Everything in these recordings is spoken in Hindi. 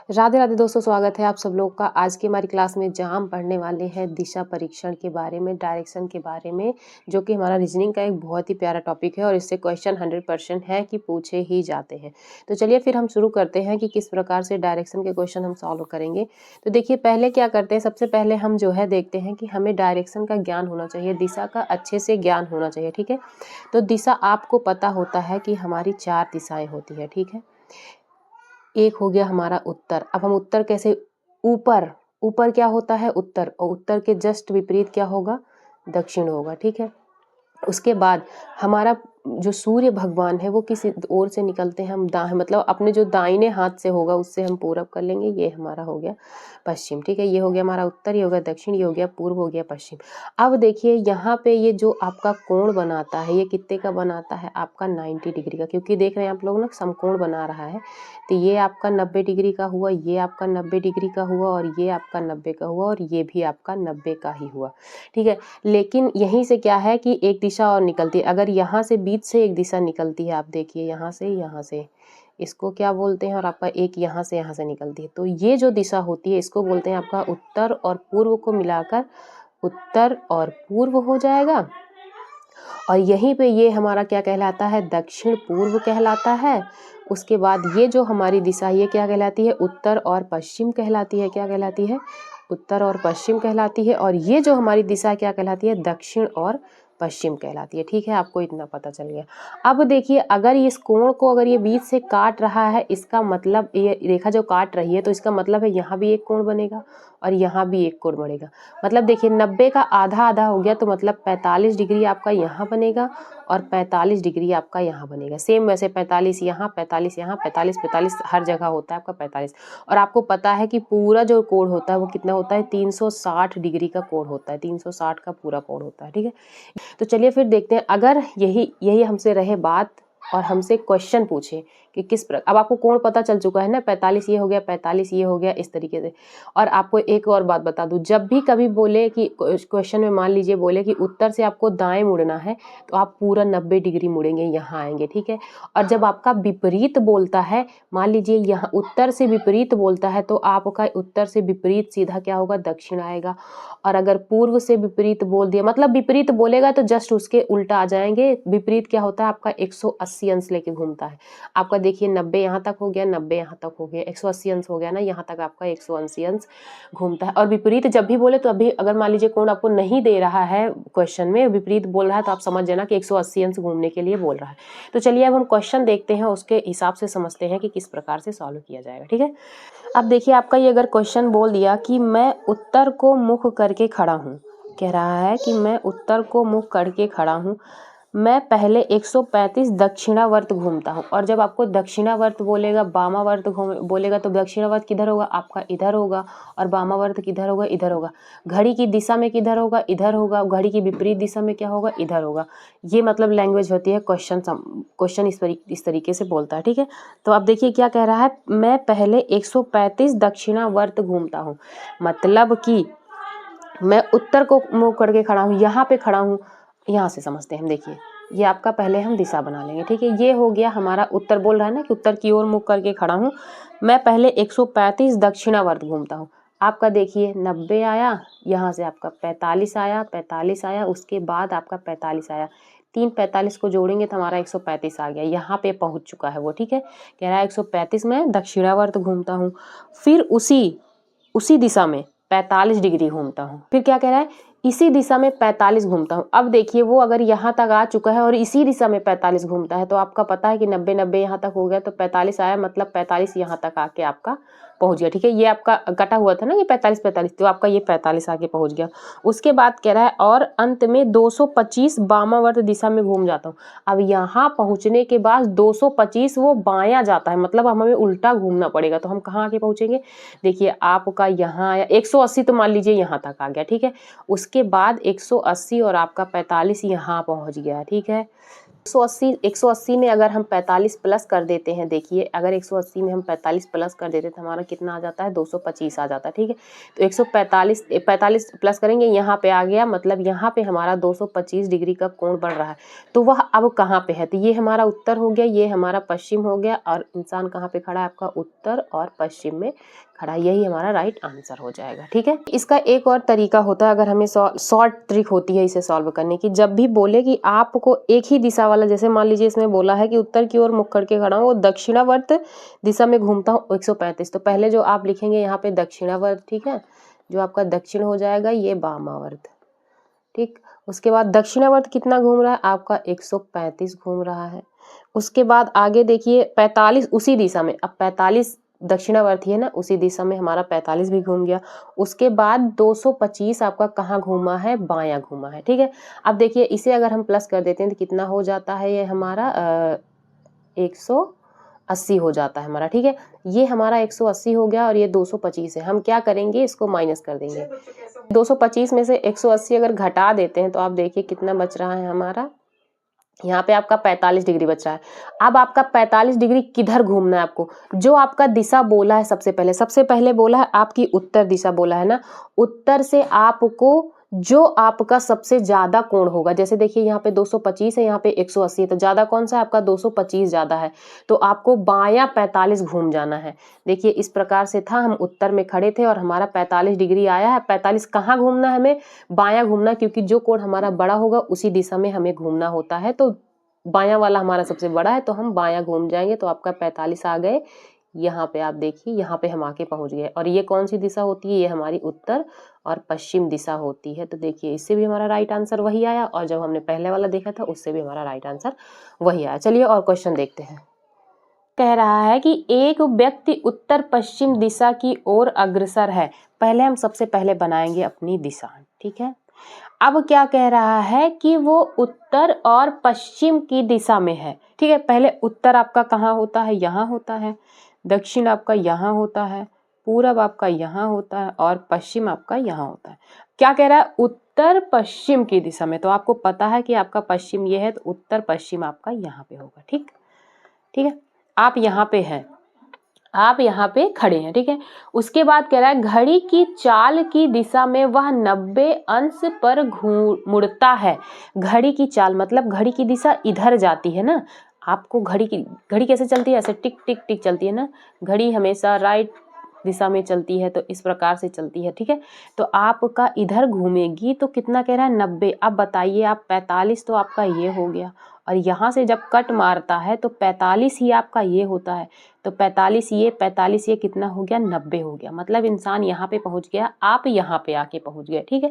राधे राधे दोस्तों, स्वागत है आप सब लोग का आज की हमारी क्लास में, जहां हम पढ़ने वाले हैं दिशा परीक्षण के बारे में, डायरेक्शन के बारे में, जो कि हमारा रीजनिंग का एक बहुत ही प्यारा टॉपिक है और इससे क्वेश्चन 100% है कि पूछे ही जाते हैं। तो चलिए फिर हम शुरू करते हैं कि किस प्रकार से डायरेक्शन के क्वेश्चन हम सॉल्व करेंगे। तो देखिए, पहले क्या करते हैं, सबसे पहले हम जो है देखते हैं कि हमें डायरेक्शन का ज्ञान होना चाहिए, दिशा का अच्छे से ज्ञान होना चाहिए। ठीक है, तो दिशा आपको पता होता है कि हमारी 4 दिशाएं होती है। ठीक है, एक हो गया हमारा उत्तर। अब हम उत्तर कैसे, ऊपर ऊपर क्या होता है, उत्तर, और उत्तर के जस्ट विपरीत क्या होगा, दक्षिण होगा। ठीक है, उसके बाद हमारा जो सूर्य भगवान है वो किस ओर से निकलते हैं, हम मतलब अपने जो दाहिने हाथ से होगा उससे हम पूरब कर लेंगे। ये हमारा हो गया पश्चिम। ठीक है, ये हो गया हमारा उत्तर, ये हो गया दक्षिण, ये हो गया पूर्व, हो गया पश्चिम। अब देखिए यहाँ पे ये जो आपका कोण बनाता है, ये कितने का बनाता है, आपका 90 डिग्री का, क्योंकि देख रहे हैं आप लोग ना, समकोण बना रहा है। तो ये आपका 90 डिग्री का हुआ, ये आपका 90 डिग्री का हुआ, और ये आपका 90 का हुआ, और ये भी आपका 90 का ही हुआ। ठीक है, लेकिन यहीं से क्या है कि एक दिशा और निकलती है। अगर यहाँ से बीच से एक दिशा निकलती है, आप देखिए यहाँ से, इसको क्या बोलते हैं, और आपका एक यहाँ से निकलती है। तो ये जो दिशा होती है इसको बोलते हैं आपका उत्तर और पूर्व को मिलाकर उत्तर और पूर्व हो जाएगा। और यहीं पे ये हमारा क्या कहलाता है, दक्षिण पूर्व कहलाता है। उसके बाद ये जो हमारी दिशा, ये क्या कहलाती है, उत्तर और पश्चिम कहलाती है। क्या कहलाती है, उत्तर और पश्चिम कहलाती है। और ये जो हमारी दिशा क्या कहलाती है, दक्षिण और पश्चिम कहलाती है। ठीक है, आपको इतना पता चल गया। अब देखिए, अगर इस कोण को अगर ये बीच से काट रहा है, इसका मतलब ये रेखा जो काट रही है, तो इसका मतलब है यहाँ भी एक कोण बनेगा और यहाँ भी एक कोण बनेगा। मतलब देखिए 90 का आधा आधा हो गया, तो मतलब 45 डिग्री आपका यहाँ बनेगा और 45 डिग्री आपका यहाँ बनेगा। सेम वैसे 45 यहाँ, 45 यहाँ, 45 45 हर जगह होता है आपका 45। और आपको पता है कि पूरा जो कोण होता है वो कितना होता है, 360 डिग्री का कोण होता है, 360 का पूरा कोण होता है। ठीक है, तो चलिए फिर देखते हैं, अगर यही हमसे रहे बात और हमसे क्वेश्चन पूछे कि किस प्रकार, अब आपको कोण पता चल चुका है ना, 45 ये हो गया, 45 ये हो गया, इस तरीके से। और आपको एक और बात बता दूं, जब भी कभी बोले कि क्वेश्चन में मान लीजिए बोले कि उत्तर से आपको दाएं मुड़ना है, तो आप पूरा 90 डिग्री मुड़ेंगे, यहाँ आएंगे। ठीक है, और जब आपका विपरीत बोलता है, मान लीजिए यहाँ उत्तर से विपरीत बोलता है, तो आपका उत्तर से विपरीत सीधा क्या होगा, दक्षिण आएगा। और अगर पूर्व से विपरीत बोल दिया, मतलब विपरीत बोलेगा तो जस्ट उसके उल्टा आ जाएंगे। विपरीत क्या होता है, आपका 180 अंश लेके घूमता है। आपका देखिए 90 यहाँ तक हो गया, 90 यहाँ तक हो गया, 180 अंश हो गया ना, यहाँ तक आपका 180 अंश घूमता है। और विपरीत जब भी बोले, तो अभी अगर मान लीजिए कोण आपको नहीं दे रहा है क्वेश्चन में, विपरीत बोल रहा है, तो आप समझ जाना कि 180 अंश घूमने के लिए बोल रहा है। तो चलिए अब हम क्वेश्चन देखते हैं, उसके हिसाब से समझते हैं कि किस प्रकार से सॉल्व किया जाएगा। ठीक है, अब देखिए आपका ये अगर क्वेश्चन बोल दिया कि मैं उत्तर को मुख करके खड़ा हूँ, कह रहा है कि मैं उत्तर को मुख करके खड़ा हूँ, मैं पहले 135 दक्षिणावर्त घूमता हूँ। और जब आपको दक्षिणावर्त बोलेगा, वामावर्त बोलेगा, तो दक्षिणावर्त किधर होगा, आपका इधर होगा, और वामावर्त किधर होगा, इधर होगा। घड़ी की दिशा में किधर होगा, इधर होगा। घड़ी की विपरीत दिशा में क्या होगा, इधर होगा। ये मतलब लैंग्वेज होती है, क्वेश्चन इस तरीके से बोलता है। ठीक है, तो अब देखिए क्या कह रहा है, मैं पहले 135 दक्षिणावर्त घूमता हूँ, मतलब कि मैं उत्तर को मुँह करके खड़ा हूँ, यहाँ पे खड़ा हूँ। यहाँ से समझते हैं हम, देखिए ये आपका पहले हम दिशा बना लेंगे। ठीक है, ये हो गया हमारा उत्तर, बोल रहा है ना कि उत्तर की ओर मुख करके खड़ा हूँ, मैं पहले 135 दक्षिणावर्त घूमता हूँ। आपका देखिए 90 आया, यहाँ से आपका 45 आया, 45 आया, उसके बाद आपका 45 आया, 3 45 को जोड़ेंगे तो हमारा 135 आ गया, यहाँ पे पहुँच चुका है वो। ठीक है, कह रहा है 135 में दक्षिणावर्त घूमता हूँ, फिर उसी दिशा में 45 डिग्री घूमता हूँ। फिर क्या कह रहा है, इसी दिशा में 45 घूमता हूँ। अब देखिए वो अगर यहाँ तक आ चुका है और इसी दिशा में 45 घूमता है, तो आपका पता है कि 90 90 यहाँ तक हो गया, तो 45 आया, मतलब 45 यहाँ तक आके आपका पहुँच गया। ठीक है, ये आपका कटा हुआ था ना, ये 45 45, तो आपका ये 45 आके पहुँच गया। उसके बाद कह रहा है, और अंत में 225 वामावर्त दिशा में घूम जाता हूँ। अब यहाँ पहुँचने के बाद 225 वो बायां जाता है, मतलब हमें उल्टा घूमना पड़ेगा। तो हम कहाँ आके पहुँचेंगे, देखिए आपका यहाँ आया 180, तो मान लीजिए यहाँ तक आ गया। ठीक है, उसके बाद 180 और आपका 45 यहाँ पहुँच गया। ठीक है, 180 में अगर हम 45 प्लस कर देते हैं, देखिए अगर 180 में हम 45 प्लस कर देते हैं तो हमारा कितना आ जाता है, 225 आ जाता है। ठीक है, तो 145 प्लस करेंगे, यहाँ पे आ गया, मतलब यहाँ पे हमारा 225 डिग्री का कोण बढ़ रहा है। तो वह अब कहाँ पे है, तो ये हमारा उत्तर हो गया, ये हमारा पश्चिम हो गया, और इंसान कहाँ पे खड़ा है, आपका उत्तर और पश्चिम में खड़ा, यही हमारा राइट आंसर हो जाएगा। ठीक है, इसका एक और तरीका होता है, अगर हमें शॉर्ट ट्रिक होती है इसे सॉल्व करने की। जब भी बोले कि आपको एक ही दिशा वाला, जैसे मान लीजिए इसमें बोला है कि उत्तर की ओर मुख करके खड़ा हूँ, वो दक्षिणावर्त दिशा में घूमता हूँ 135, तो पहले जो आप लिखेंगे यहाँ पे दक्षिणावर्त, ठीक है, जो आपका दक्षिण हो जाएगा ये वामावर्त। ठीक, उसके बाद दक्षिणावर्त कितना घूम रहा है, आपका 135 घूम रहा है। उसके बाद आगे देखिए 45 उसी दिशा में, अब 45 दक्षिणावर्ती है ना, उसी दिशा में हमारा 45 भी घूम गया। उसके बाद 225 आपका कहाँ घूमा है, बायां घूमा है। ठीक है, अब देखिए इसे अगर हम प्लस कर देते हैं तो कितना हो जाता है, ये हमारा 180 हो जाता है हमारा। ठीक है, ये हमारा 180 हो गया और ये 225 है। हम क्या करेंगे, इसको माइनस कर देंगे। 225 में से 180 अगर घटा देते हैं तो आप देखिए कितना बच रहा है हमारा, यहाँ पे आपका 45 डिग्री बच रहा है। अब आपका 45 डिग्री किधर घूमना है आपको, जो आपका दिशा बोला है सबसे पहले बोला है आपकी उत्तर दिशा बोला है ना, उत्तर से आपको जो आपका सबसे ज्यादा कोण होगा, जैसे देखिए यहाँ पे 225 है, यहाँ पे 180 है, तो ज्यादा कौन सा है आपका, 225 ज्यादा है, तो आपको बायां 45 घूम जाना है। देखिए इस प्रकार से था, हम उत्तर में खड़े थे और हमारा 45 डिग्री आया है। 45 कहाँ घूमना है हमें, बायां घूमना, क्योंकि जो कोण हमारा बड़ा होगा उसी दिशा में हमें घूमना होता है, तो बायां वाला हमारा सबसे बड़ा है तो हम बायां घूम जाएंगे। तो आपका 45 आ गए, यहाँ पे आप देखिए, यहाँ पे हम आके पहुंच गए। और ये कौन सी दिशा होती है, ये हमारी उत्तर और पश्चिम दिशा होती है। तो देखिए इससे भी हमारा राइट आंसर वही आया, और जब हमने पहले वाला देखा था उससे भी हमारा राइट आंसर वही आया। चलिए और क्वेश्चन देखते हैं। कह रहा है कि एक व्यक्ति उत्तर पश्चिम दिशा की ओर अग्रसर है। पहले हम सबसे पहले बनाएंगे अपनी दिशा। ठीक है, अब क्या कह रहा है कि वो उत्तर और पश्चिम की दिशा में है। ठीक है, पहले उत्तर आपका कहाँ होता है, यहाँ होता है, दक्षिण आपका यहाँ होता है, पूरब आपका यहाँ होता है, और पश्चिम आपका यहाँ होता है। क्या कह रहा है, उत्तर पश्चिम की दिशा में, तो आपको पता है कि आपका पश्चिम ये है, तो उत्तर पश्चिम आपका यहाँ पे होगा। ठीक, ठीक है, आप यहाँ पे हैं, आप यहाँ पे खड़े हैं। ठीक है, उसके बाद कह रहा है घड़ी की चाल की दिशा में वह 90 अंश पर मुड़ता है। घड़ी की चाल मतलब घड़ी की दिशा इधर जाती है ना, आपको घड़ी कैसे चलती है, ऐसे टिक टिक टिक चलती है ना, घड़ी हमेशा राइट दिशा में चलती है, तो इस प्रकार से चलती है। ठीक है, तो आपका इधर घूमेगी, तो कितना कह रहा है, 90। अब बताइए आप, 45 तो आपका ये हो गया, और यहाँ से जब कट मारता है तो 45 ही आपका ये होता है, तो 45 ये कितना हो गया, 90 हो गया। मतलब इंसान यहाँ पे पहुँच गया, आप यहाँ पे आके पहुँच गए। ठीक है,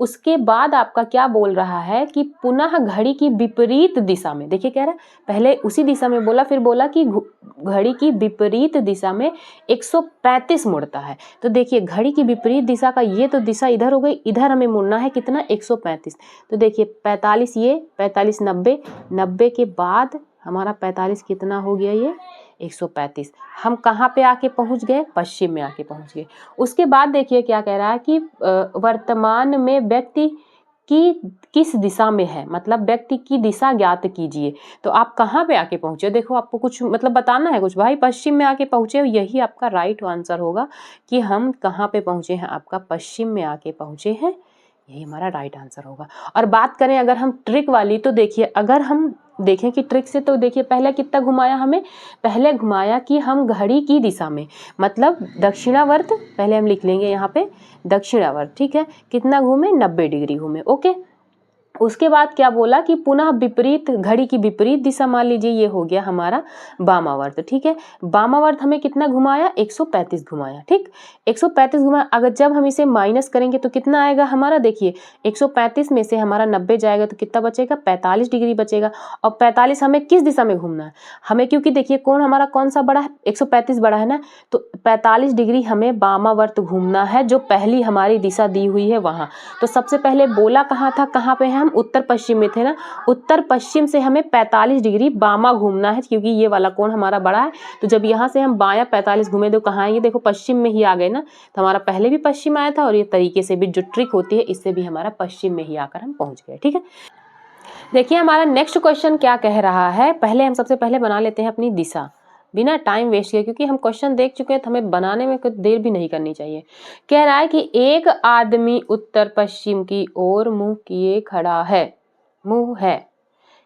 उसके बाद आपका क्या बोल रहा है कि पुनः घड़ी की विपरीत दिशा में, देखिए कह रहा है पहले उसी दिशा में बोला, फिर बोला कि घड़ी की विपरीत दिशा में 135 मुड़ता है। तो देखिए घड़ी की विपरीत दिशा का ये तो दिशा इधर हो गई, इधर हमें मुड़ना है कितना, 135। तो देखिए 45 ये 45 90 के बाद हमारा 45 कितना हो गया, ये 135। हम कहाँ पे आके पहुँच गए, पश्चिम में आके पहुँच गए। उसके बाद देखिए क्या कह रहा है कि वर्तमान में व्यक्ति की किस दिशा में है, मतलब व्यक्ति की दिशा ज्ञात कीजिए। तो आप कहाँ पे आके पहुँचे, देखो आपको कुछ मतलब बताना है कुछ, भाई पश्चिम में आके पहुँचे, यही आपका राइट आंसर होगा कि हम कहाँ पे पहुँचे हैं, आपका पश्चिम में आके पहुँचे हैं, यही हमारा राइट आंसर होगा। और बात करें अगर हम ट्रिक वाली, तो देखिए अगर हम देखें कि ट्रिक से, तो देखिए पहले कितना घुमाया हमें, पहले घुमाया कि हम घड़ी की दिशा में, मतलब दक्षिणावर्त, पहले हम लिख लेंगे यहाँ पे दक्षिणावर्त। ठीक है, कितना घूमे, 90 डिग्री घूमे। ओके, उसके बाद क्या बोला कि पुनः विपरीत, घड़ी की विपरीत दिशा, मान लीजिए ये हो गया हमारा वामावर्त। ठीक है, वामावर्त हमें कितना घुमाया, 135 घुमाया। ठीक, 135 घुमाया। अगर जब हम इसे माइनस करेंगे तो कितना आएगा हमारा, देखिए 135 में से हमारा 90 जाएगा तो कितना बचेगा, 45 डिग्री बचेगा। और 45 हमें किस दिशा में घूमना है हमें, क्योंकि देखिए कौन हमारा कौन सा बड़ा है, 135 बड़ा है ना, तो 45 डिग्री हमें वामावर्त घूमना है, जो पहली हमारी दिशा दी हुई है वहाँ। तो सबसे पहले बोला कहाँ था, कहाँ पे है, हम उत्तर पश्चिम में थे ना, उत्तर पश्चिम से हमें 45 डिग्री बामा घूमना है, क्योंकि ये वाला कोण हमारा बड़ा है। तो जब यहाँ से हम बायां 45 घूमे तो कहाँ आएंगे, देखो पश्चिम में ही आ गए ना, तो हमारा पहले भी पश्चिम आया था, और ये तरीके से भी जो ट्रिक होती है इससे भी हमारा पश्चिम में ही आकर हम पहुंच गए। ठीक है, देखिए हमारा नेक्स्ट क्वेश्चन क्या कह रहा है, पहले हम सबसे पहले बना लेते हैं अपनी दिशा बिना टाइम वेस्ट किए, क्योंकि हम क्वेश्चन देख चुके हैं तो हमें बनाने में कुछ देर भी नहीं करनी चाहिए। कह रहा है कि एक आदमी उत्तर पश्चिम की ओर मुंह किए खड़ा है, मुंह है,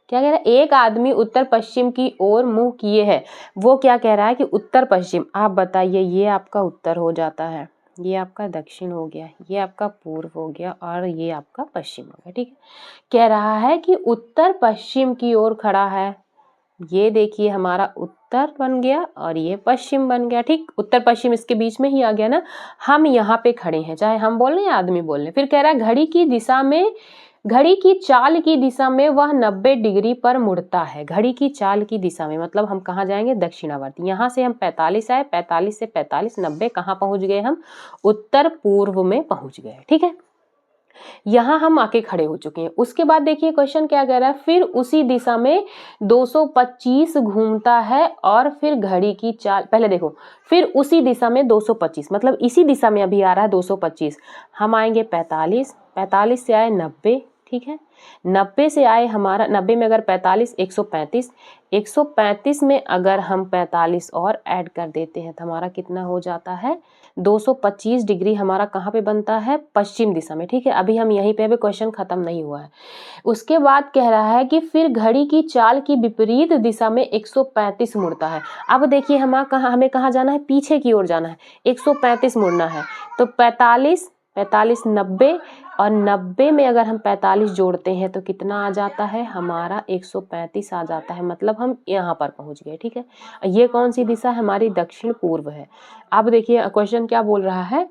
क्या कह रहा है, एक आदमी उत्तर पश्चिम की ओर मुंह किए है। वो क्या कह रहा है कि उत्तर पश्चिम, आप बताइए, ये आपका उत्तर हो जाता है, ये आपका दक्षिण हो गया, ये आपका पूर्व हो गया और ये आपका पश्चिम हो गया, ठीक है। कह रहा है कि उत्तर पश्चिम की ओर खड़ा है, ये देखिए हमारा उत्तर बन गया और ये पश्चिम बन गया, ठीक। उत्तर पश्चिम इसके बीच में ही आ गया ना। हम यहाँ पे खड़े हैं, चाहे हम बोल रहे हैं या आदमी बोल रहे हैं। फिर कह रहा है घड़ी की दिशा में, घड़ी की चाल की दिशा में वह 90 डिग्री पर मुड़ता है। घड़ी की चाल की दिशा में मतलब हम कहाँ जाएंगे, दक्षिणावर्त। यहाँ से हम 45 आए, 45 से 45 90 कहाँ पहुंच गए हम, उत्तर पूर्व में पहुंच गए, ठीक है। यहाँ हम आके खड़े हो चुके हैं। उसके बाद देखिए क्वेश्चन क्या कह रहा है, फिर उसी दिशा में 225 घूमता है और फिर घड़ी की चाल, पहले देखो, फिर उसी दिशा में 225 मतलब इसी दिशा में अभी आ रहा है 225। हम आएंगे 45, 45 से आए 90, ठीक है। 90 से आए हमारा, 90 में अगर 45, 135, 135 में अगर हम 45 और ऐड कर देते हैं तो हमारा कितना हो जाता है, 225 डिग्री हमारा कहाँ पे बनता है, पश्चिम दिशा में, ठीक है। अभी हम यहीं पे, अभी क्वेश्चन खत्म नहीं हुआ है। उसके बाद कह रहा है कि फिर घड़ी की चाल की विपरीत दिशा में 135 मुड़ता है। अब देखिए हमें कहाँ जाना है, पीछे की ओर जाना है, 135 मुड़ना है। तो 45, 45, 90 और 90 में अगर हम 45 जोड़ते हैं तो कितना आ जाता है, हमारा 135 आ जाता है, मतलब हम यहाँ पर पहुँच गए, ठीक है। ये कौन सी दिशा है, हमारी दक्षिण पूर्व है। अब देखिए क्वेश्चन क्या बोल रहा है,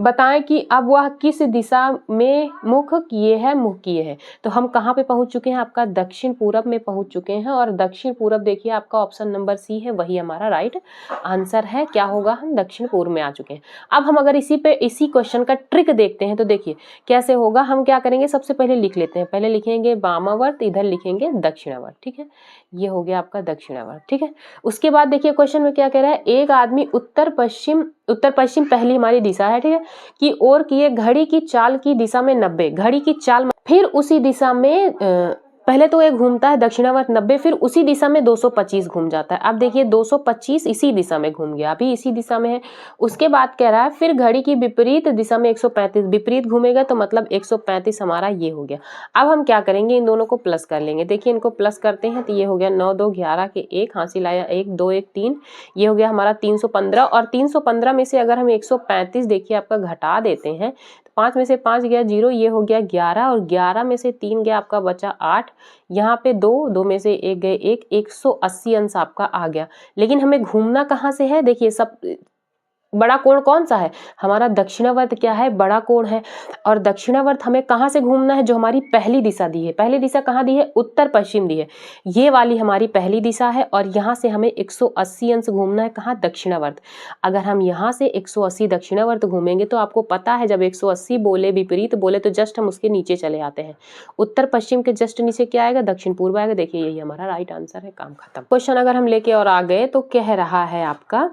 बताएं कि अब वह किस दिशा में मुख किए है, मुख किए है। तो हम कहाँ पे पहुँच चुके हैं, आपका दक्षिण पूरब में पहुँच चुके हैं। और दक्षिण पूरब देखिए आपका ऑप्शन नंबर सी है, वही हमारा राइट आंसर है। क्या होगा, हम दक्षिण पूर्व में आ चुके हैं। अब हम अगर इसी क्वेश्चन का ट्रिक देखते हैं तो देखिए कैसे होगा। हम क्या करेंगे, सबसे पहले लिख लेते हैं, पहले लिखेंगे वामावर्त, इधर लिखेंगे दक्षिणावर्त, ठीक है। ये हो गया आपका दक्षिणावर्त, ठीक है। उसके बाद देखिए क्वेश्चन में क्या कह रहा है, एक आदमी उत्तर पश्चिम पहली हमारी दिशा है, ठीक है, की ओर किए घड़ी की चाल की दिशा में 90, घड़ी की चाल, फिर उसी दिशा में पहले तो एक घूमता है दक्षिणावर्त 90, फिर उसी दिशा में 225 घूम जाता है। अब देखिए 225 इसी दिशा में घूम गया, अभी इसी दिशा में है। उसके बाद कह रहा है फिर घड़ी की विपरीत दिशा में 135, विपरीत घूमेगा तो मतलब 135 हमारा ये हो गया। अब हम क्या करेंगे, इन दोनों को प्लस कर लेंगे। देखिए इनको प्लस करते हैं तो ये हो गया 9 2 11 के 1 हासिल आया, 1 2 1 3, ये हो गया हमारा 315। और 315 में से अगर हम 135 देखिए आपका घटा देते हैं, 5 में से 5 गया 0, ये हो गया 11, और 11 में से 3 गया आपका बचा 8, यहाँ पे 2 में से 1 गए 1, 180 अंश आपका आ गया। लेकिन हमें घूमना कहाँ से है, देखिए सब बड़ा कोण कौन सा है, हमारा दक्षिणावर्त क्या है, बड़ा कोण है। और दक्षिणावर्त हमें कहाँ से घूमना है, जो हमारी पहली दिशा दी है। पहली दिशा कहाँ दी है, उत्तर पश्चिम दी है, ये वाली हमारी पहली दिशा है। और यहाँ से हमें 180 अंश घूमना है, कहाँ, दक्षिणावर्त। अगर हम यहाँ से 180 दक्षिणावर्त घूमेंगे तो आपको पता है जब 180 बोले, विपरीत बोले तो जस्ट हम उसके नीचे चले आते हैं। उत्तर पश्चिम के जस्ट नीचे क्या आएगा, दक्षिण पूर्व आएगा। देखिए यही हमारा राइट आंसर है, काम खत्म। क्वेश्चन अगर हम लेके और आ गए तो कह रहा है आपका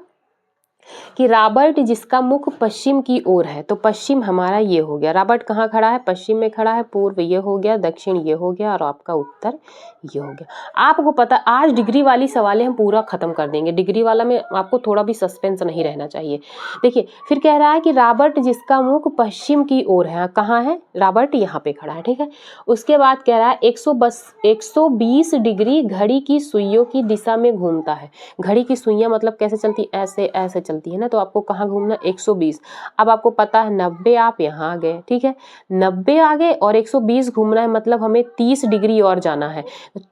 कि रॉबर्ट जिसका मुख पश्चिम की ओर है, तो पश्चिम हमारा ये हो गया, रॉबर्ट कहाँ खड़ा है, पश्चिम में खड़ा है, पूर्व ये हो गया, दक्षिण ये हो गया, और आपका उत्तर ये हो गया। आपको पता, आज डिग्री वाली सवालें हम पूरा खत्म कर देंगे, डिग्री वाला में आपको थोड़ा भी सस्पेंस नहीं रहना चाहिए। देखिए फिर कह रहा है कि रॉबर्ट जिसका मुख पश्चिम की ओर है, कहाँ है रॉबर्ट, यहाँ पे खड़ा है, ठीक है। उसके बाद कह रहा है 120 डिग्री घड़ी की सुइयों की दिशा में घूमता है। घड़ी की सुइयां मतलब कैसे चलती, ऐसे ऐसे चलती है ना, तो आपको कहाँ घूमना, 120। अब आपको पता है 90 आप यहाँ आ गए, ठीक है, 90 आ गए और 120 घूमना है, मतलब हमें 30 डिग्री और जाना है।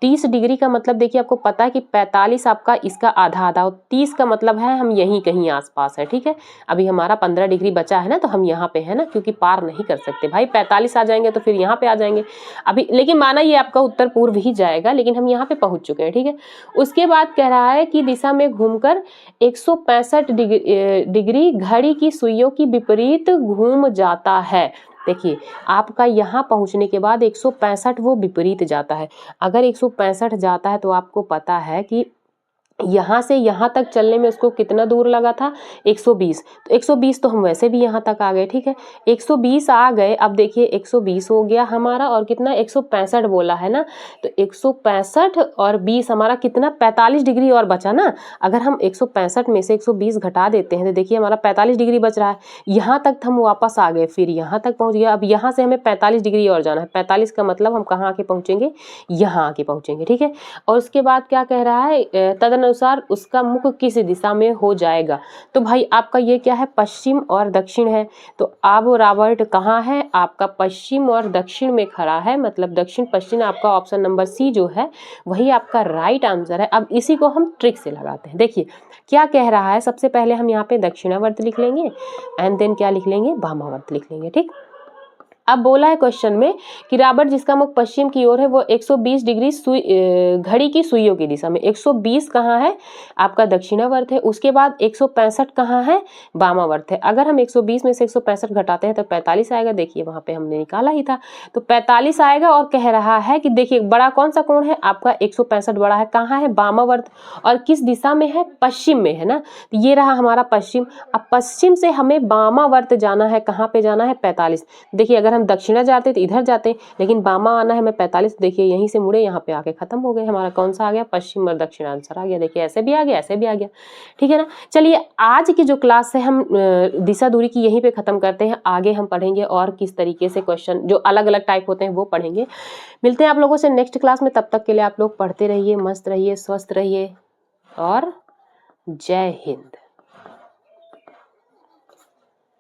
30 डिग्री का मतलब देखिए आपको पता है कि 45 आपका इसका आधा आधा, और 30 का मतलब है हम यहीं कहीं आसपास है, ठीक है। अभी हमारा 15 डिग्री बचा है ना, तो हम यहाँ पे है ना, क्योंकि पार नहीं कर सकते भाई, 45 आ जाएंगे तो फिर यहाँ पे आ जाएंगे अभी, लेकिन माना ये आपका उत्तर पूर्व ही जाएगा, लेकिन हम यहाँ पे पहुंच चुके हैं, ठीक है। उसके बाद कह रहा है कि दिशा में घूमकर 165 डिग्री घड़ी की सुइयों की विपरीत घूम जाता है। देखिए आपका यहाँ पहुँचने के बाद 165 वो विपरीत जाता है। अगर 165 जाता है तो आपको पता है कि यहाँ से यहाँ तक चलने में उसको कितना दूर लगा था 120। तो 120 तो हम वैसे भी यहाँ तक आ गए, ठीक है 120 आ गए। अब देखिए 120 हो गया हमारा और कितना 165 बोला है ना, तो 165 और 20 हमारा कितना 45 डिग्री और बचा ना। अगर हम 165 में से 120 घटा देते हैं तो देखिए हमारा 45 डिग्री बच रहा है। यहाँ तक हम वापस आ गए, फिर यहाँ तक पहुँच गया। अब यहाँ से हमें 45 डिग्री और जाना है। 45 का मतलब हम कहाँ आके पहुँचेंगे, यहाँ आके पहुँचेंगे, ठीक है। और उसके बाद क्या कह रहा है, तदनुसार उसका मुख किस दिशा में हो जाएगा। तो भाई आपका ये क्या है, पश्चिम और दक्षिण है। तो अब रॉबर्ट कहाँ है, आपका पश्चिम और दक्षिण में खड़ा है, मतलब दक्षिण पश्चिम। आपका ऑप्शन नंबर सी जो है वही आपका राइट आंसर है। अब इसी को हम ट्रिक से लगाते हैं। देखिए क्या कह रहा है, सबसे पहले हम यहाँ पे दक्षिणावर्त लिख लेंगे एंड देन क्या लिख लेंगे, वामावर्त लिख लेंगे, ठीक। अब बोला है क्वेश्चन में कि रॉबर्ट जिसका मुख पश्चिम की ओर है वो 120 डिग्री घड़ी की सुइयों की दिशा में, 120 कहाँ है आपका दक्षिणावर्त है, उसके बाद 165 कहाँ है वामावर्त है। अगर हम 120 में से 165 घटाते हैं तो 45 आएगा। देखिए वहां पे हमने निकाला ही था, तो 45 आएगा। और कह रहा है कि देखिए बड़ा कौन सा कोण है आपका, 165 बड़ा है, कहाँ है वामावर्त, और किस दिशा में है, पश्चिम में है ना। तो ये रहा हमारा पश्चिम। अब पश्चिम से हमें वामावर्त जाना है, कहाँ पे जाना है 45। देखिए अगर हम दक्षिणा जाते तो इधर जाते, लेकिन बामा आना है हमें 45। देखिए यहीं से मुड़े यहाँ पे आके खत्म हो गए। हमारा कौन सा आ गया, पश्चिम और दक्षिण आंसर आ गया। देखिए ऐसे भी आ गया, ऐसे भी आ गया, ठीक है ना। चलिए आज की जो क्लास है हम दिशा दूरी की यहीं पे खत्म करते हैं। आगे हम पढ़ेंगे और किस तरीके से क्वेश्चन जो अलग अलग टाइप होते हैं वो पढ़ेंगे। मिलते हैं आप लोगों से नेक्स्ट क्लास में। तब तक के लिए आप लोग पढ़ते रहिए, मस्त रहिए, स्वस्थ रहिए और जय हिंद।